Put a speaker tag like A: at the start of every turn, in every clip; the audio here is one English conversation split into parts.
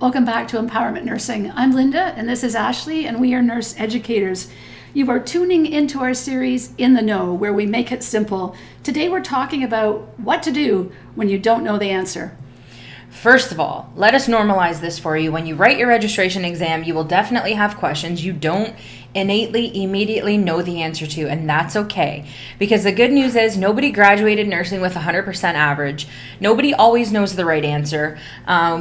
A: Welcome back to N-Powerment Nursing. I'm Linda and this is Ashley, and we are nurse educators. You are tuning into our series In the Know, where we make it simple. Today we're talking about what to do when you don't know the answer.
B: First of all, let us normalize this for you. When you write your registration exam, you will definitely have questions you don't innately, immediately know the answer to, and that's okay. Because the good news is nobody graduated nursing with 100% average. Nobody always knows the right answer.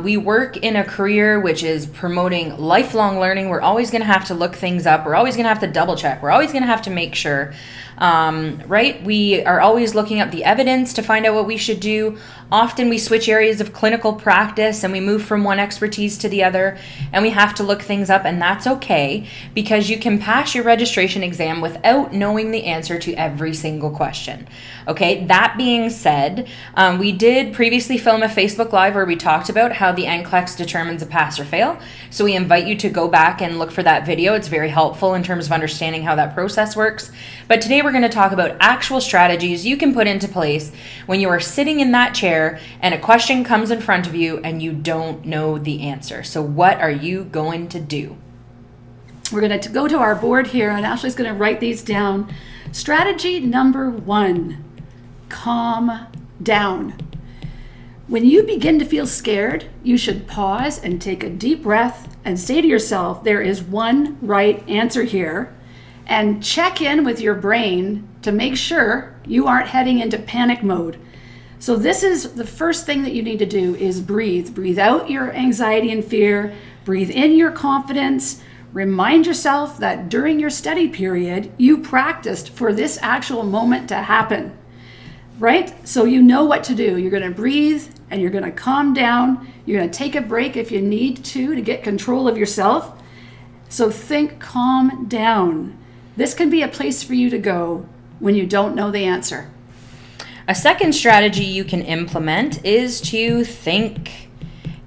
B: We work in a career which is promoting lifelong learning. We're always going to have to look things up. We're always going to have to double check. We're always going to have to make sure. Right? We are always looking up the evidence to find out what we should do. Often we switch areas of clinical practice and we move from one expertise to the other, and we have to look things up, and that's okay, because you can pass your registration exam without knowing the answer to every single question. Okay, that being said, we did previously film a Facebook Live where we talked about how the NCLEX determines a pass or fail. So we invite you to go back and look for that video. It's very helpful in terms of understanding how that process works. But today we're going to talk about actual strategies you can put into place when you are sitting in that chair and a question comes in front of you and you don't know the answer. So what are you going to do?
A: We're going to go to our board here, and Ashley's going to write these down. Strategy number 1, calm down. When you begin to feel scared, you should pause and take a deep breath and say to yourself, there is one right answer here, and check in with your brain to make sure you aren't heading into panic mode. So this is the first thing that you need to do, is breathe. Breathe out your anxiety and fear. Breathe in your confidence. Remind yourself that during your study period, you practiced for this actual moment to happen, right? So you know what to do. You're going to breathe and you're going to calm down. You're going to take a break if you need to get control of yourself. So think, calm down. This can be a place for you to go when you don't know the answer.
B: A second strategy you can implement is to think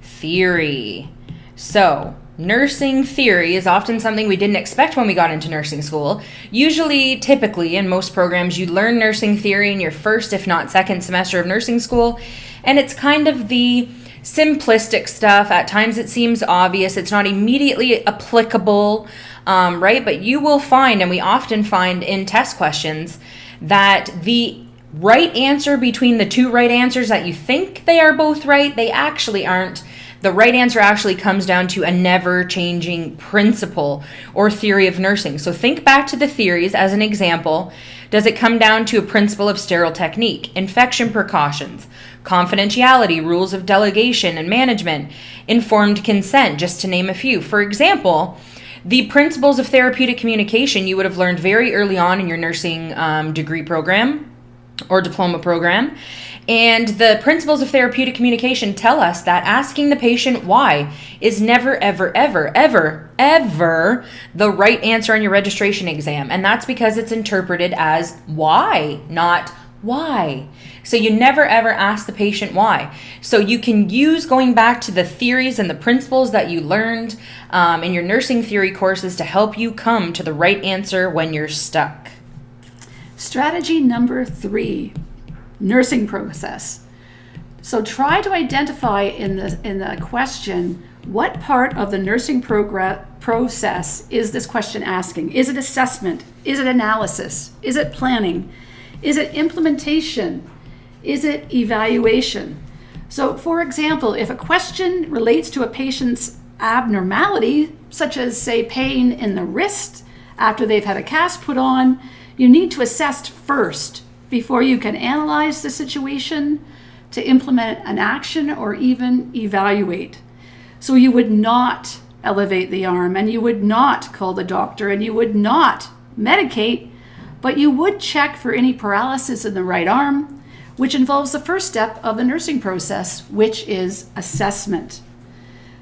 B: theory. So, nursing theory is often something we didn't expect when we got into nursing school. Usually, typically, in most programs, you learn nursing theory in your first, if not second semester of nursing school, and it's kind of the simplistic stuff. At times it seems obvious. It's not immediately applicable, right? But you will find, and we often find in test questions, that the right answer between the two right answers that you think they are both right, they actually aren't. The right answer actually comes down to a never-changing principle or theory of nursing. So think back to the theories as an example. Does it come down to a principle of sterile technique, infection precautions, confidentiality, rules of delegation and management, informed consent, just to name a few? For example, the principles of therapeutic communication you would have learned very early on in your nursing degree program or diploma program. And the principles of therapeutic communication tell us that asking the patient why is never, ever, ever, ever, ever the right answer on your registration exam. And that's because it's interpreted as why, not why. So you never, ever ask the patient why. So you can use going back to the theories and the principles that you learned in your nursing theory courses to help you come to the right answer when you're stuck.
A: Strategy number 3, nursing process. So try to identify in the question, what part of the nursing process is this question asking? Is it assessment? Is it analysis? Is it planning? Is it implementation? Is it evaluation? So for example, if a question relates to a patient's abnormality, such as say pain in the wrist after they've had a cast put on, you need to assess first before you can analyze the situation, to implement an action, or even evaluate. So you would not elevate the arm, and you would not call the doctor, and you would not medicate, but you would check for any paralysis in the right arm, which involves the first step of the nursing process, which is assessment.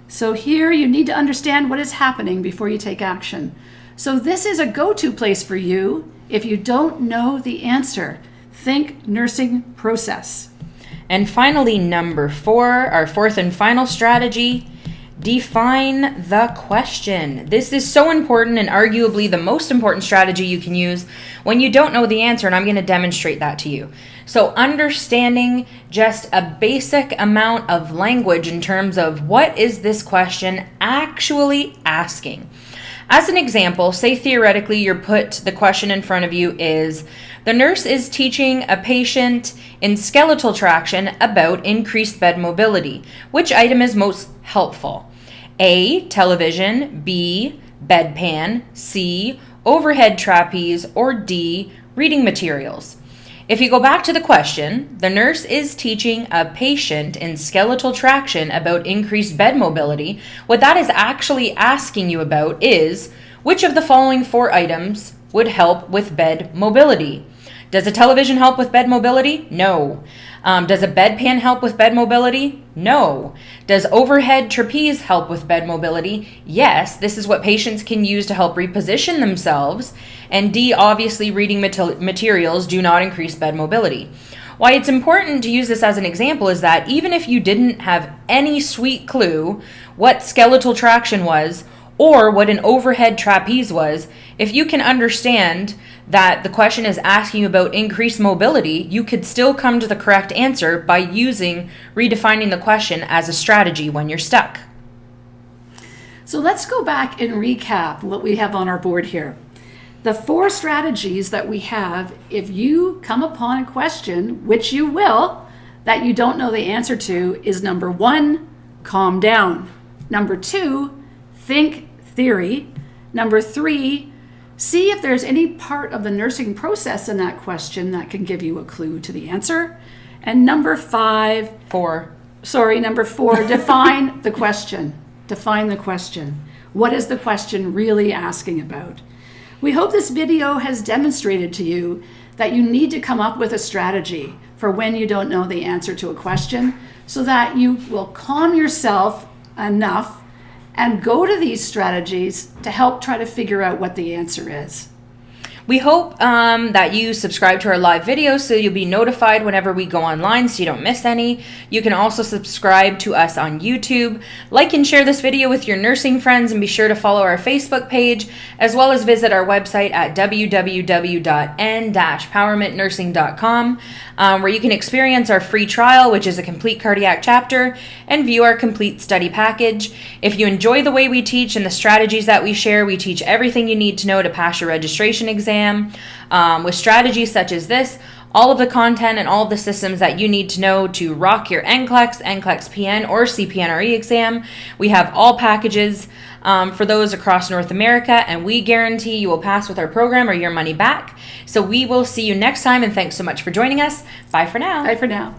A: So here you need to understand what is happening before you take action. So this is a go-to place for you if you don't know the answer. Think nursing process.
B: And finally, number 4, our fourth and final strategy, define the question. This is so important and arguably the most important strategy you can use when you don't know the answer, and I'm going to demonstrate that to you. So understanding just a basic amount of language in terms of what is this question actually asking. As an example, say theoretically the question in front of you is, the nurse is teaching a patient in skeletal traction about increased bed mobility. Which item is most helpful? A, television, B, bedpan, C, overhead trapeze, or D, reading materials. If you go back to the question, the nurse is teaching a patient in skeletal traction about increased bed mobility. What that is actually asking you about is, which of the following 4 items would help with bed mobility? Does a television help with bed mobility? No. Does a bedpan help with bed mobility? No. Does overhead trapeze help with bed mobility? Yes. This is what patients can use to help reposition themselves. And D, obviously reading materials do not increase bed mobility. Why it's important to use this as an example is that even if you didn't have any sweet clue what skeletal traction was or what an overhead trapeze was, if you can understand that the question is asking you about increased mobility, you could still come to the correct answer by redefining the question as a strategy when you're stuck.
A: So let's go back and recap what we have on our board here. The 4 strategies that we have, if you come upon a question, which you will, that you don't know the answer to, is number 1, calm down. Number 2, think theory. Number 3, see if there's any part of the nursing process in that question that can give you a clue to the answer. And number 4, define the question. Define the question. What is the question really asking about? We hope this video has demonstrated to you that you need to come up with a strategy for when you don't know the answer to a question so that you will calm yourself enough and go to these strategies to help try to figure out what the answer is.
B: We hope that you subscribe to our live videos so you'll be notified whenever we go online so you don't miss any. You can also subscribe to us on YouTube. Like and share this video with your nursing friends, and be sure to follow our Facebook page, as well as visit our website at www.n-powermentnursing.com, where you can experience our free trial, which is a complete cardiac chapter, and view our complete study package. If you enjoy the way we teach and the strategies that we share, we teach everything you need to know to pass your registration exam. With strategies such as this, all of the content and all of the systems that you need to know to rock your NCLEX, NCLEX-PN, or CPNRE exam. We have all packages for those across North America, and we guarantee you will pass with our program or your money back. So we will see you next time, and thanks so much for joining us. Bye for now.
A: Bye for now.